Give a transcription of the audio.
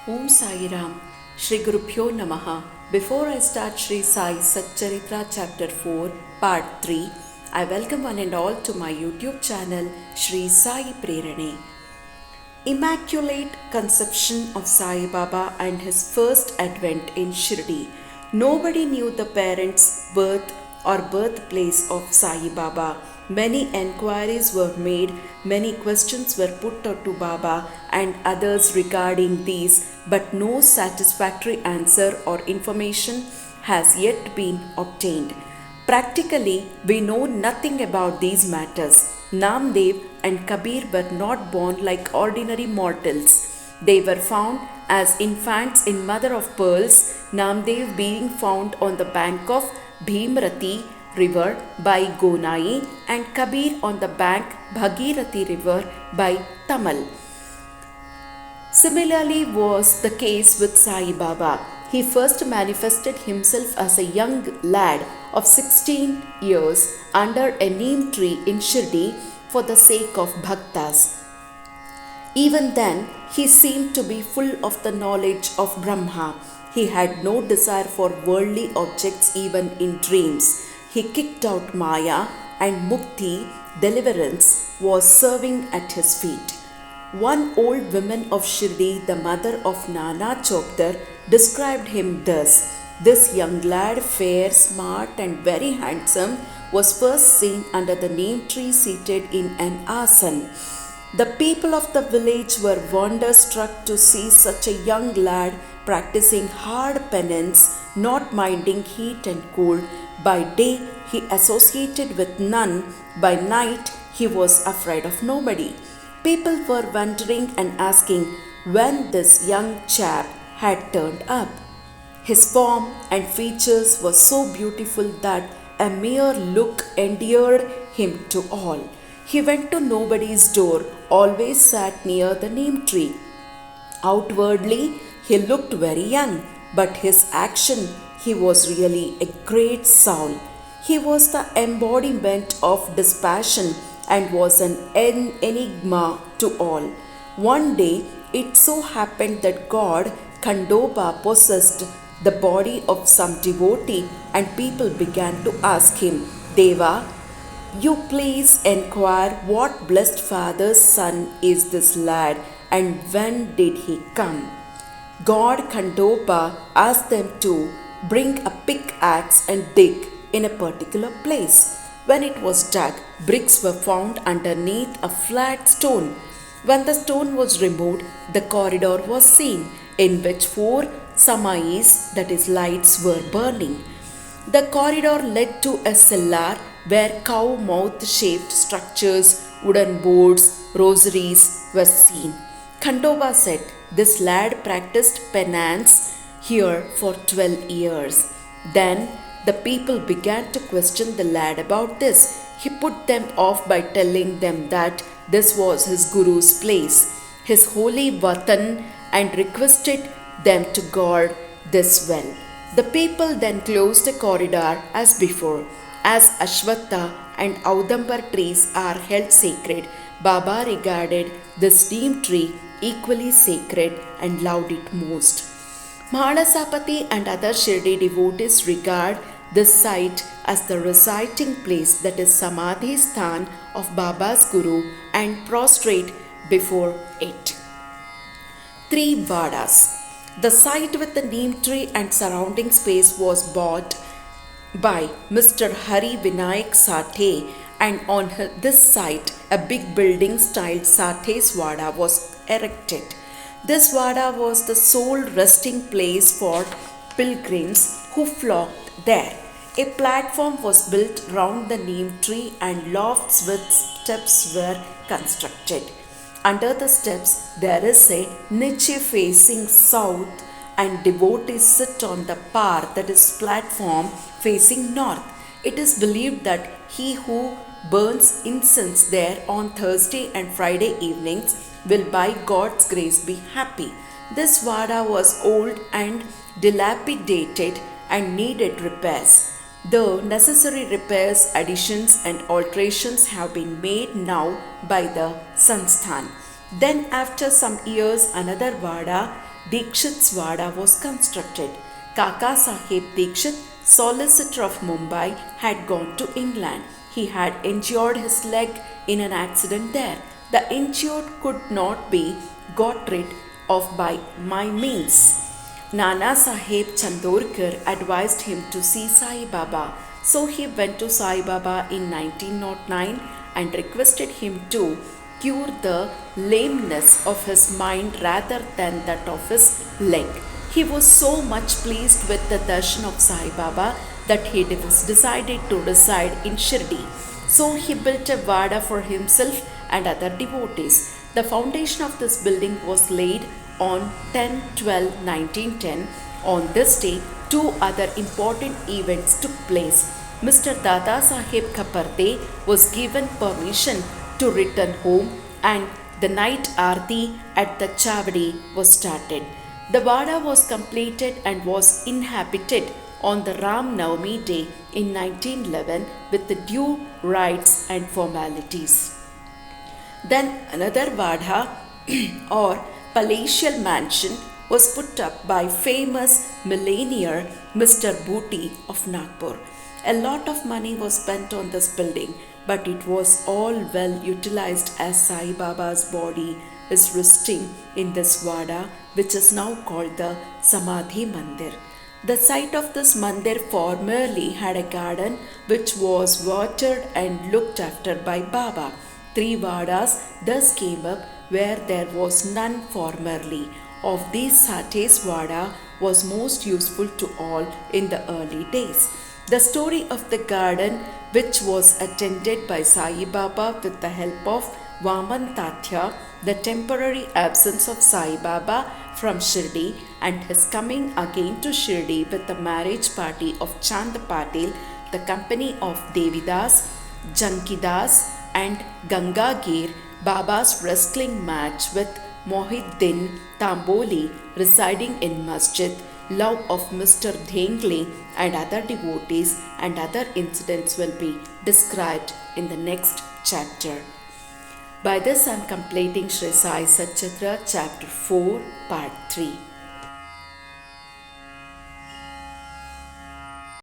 Om Sai Ram, Shri Gurubhyo Namaha. Before I start Shri Sai Satcharitra Chapter 4, Part 3, I welcome one and all to my YouTube channel Shri Sai Prerane. Immaculate conception of Sai Baba and his first advent in Shirdi. Nobody knew the parents' birth or birthplace of Sai Baba. Many enquiries were made, many questions were put to Baba and others regarding these, but no satisfactory answer or information has yet been obtained. Practically, we know nothing about these matters. Namdev and Kabir were not born like ordinary mortals. They were found as infants in mother of pearls, Namdev being found on the bank of Bhimrati river by Gonai and Kabir on the bank Bhagirathi river by Tamal. Similarly was the case with Sai Baba. He first manifested himself as a young lad of 16 years under a neem tree in Shirdi for the sake of bhaktas. Even then, he seemed to be full of the knowledge of Brahma. He had no desire for worldly objects even in dreams. He kicked out Maya and Mukti, deliverance, was serving at his feet. One old woman of Shirdi, the mother of Nana Chopdar, described him thus: "This young lad, fair, smart, and very handsome, was first seen under the neem tree seated in an asan. The people of the village were wonder-struck to see such a young lad practicing hard penance, not minding heat and cold. By day he associated with none, by night he was afraid of nobody. People were wondering and asking when this young chap had turned up. His form and features were so beautiful that a mere look endeared him to all. He went to nobody's door, always sat near the neem tree. Outwardly, he looked very young, but his action, he was really a great soul. He was the embodiment of dispassion and was an enigma to all. One day, it so happened that God Khandoba possessed the body of some devotee, and people began to ask him, Deva, you please enquire what blessed father's son is this lad and when did he come? God Khandoba asked them to bring a pickaxe and dig in a particular place. When it was dug, bricks were found underneath a flat stone. When the stone was removed, the corridor was seen, in which 4 samais, that is lights, were burning. The corridor led to a cellar where cow mouth shaped structures, wooden boards, rosaries were seen. Khandoba said, this lad practiced penance here for 12 years. Then the people began to question the lad about this. He put them off by telling them that this was his guru's place, his holy vatan, and requested them to guard this well. The people then closed the corridor as before. As Ashwatha and Audambar trees are held sacred, Baba regarded this neem tree equally sacred and loved it most. Mahalasapati and other Shirdi devotees regard this site as the reciting place, that is Samadhi Sthan of Baba's Guru, and prostrate before it. 3 Wadas. The site with the neem tree and surrounding space was bought by Mr. Hari Vinayak Sathe, and on this site a big building styled Sathe's Wada was erected. This Wada was the sole resting place for pilgrims who flocked there. A platform was built round the neem tree and lofts with steps were constructed. Under the steps there is a niche facing south and devotees sit on the par, that is platform, facing north. It is believed that he who burns incense there on Thursday and Friday evenings will by God's grace be happy. This Vada was old and dilapidated and needed repairs. The necessary repairs, additions and alterations have been made now by the Sansthan. Then after some years another Vada Dikshit's Vada was constructed. Kaka Sahib Dikshit, solicitor of Mumbai, had gone to England. He had injured his leg in an accident there. The injured could not be got rid of by my means. Nana Sahib Chandorkar advised him to see Sai Baba. So he went to Sai Baba in 1909 and requested him to cure the lameness of his mind rather than that of his leg. He was so much pleased with the darshan of Sai Baba that he decided to reside in Shirdi. So he built a vada for himself and other devotees. The foundation of this building was laid on 10/12/1910. On this day, two other important events took place. Mr. Dada Sahib Khaparde was given permission to return home and the night aarti at the Chavadi was started. The Vada was completed and was inhabited on the Ram Navami day in 1911 with the due rites and formalities. Then another Vada or palatial mansion was put up by famous millionaire Mr. Booty of Nagpur. A lot of money was spent on this building, but it was all well utilized as Sai Baba's body is resting in this Vada, which is now called the Samadhi Mandir. The site of this mandir formerly had a garden which was watered and looked after by Baba. 3 Vadas thus came up where there was none formerly. Of these, Sate's Vada was most useful to all in the early days. The story of the garden, which was attended by Sai Baba with the help of Vaman Tatya, the temporary absence of Sai Baba from Shirdi and his coming again to Shirdi with the marriage party of Chand Patil, the company of Devidas, Jankidas and Gangagir, Baba's wrestling match with Mohiddin Tamboli residing in Masjid, love of Mr. Dhengle and other devotees and other incidents will be described in the next chapter. By this I am completing Sri Sai Satchitra chapter 4 part 3.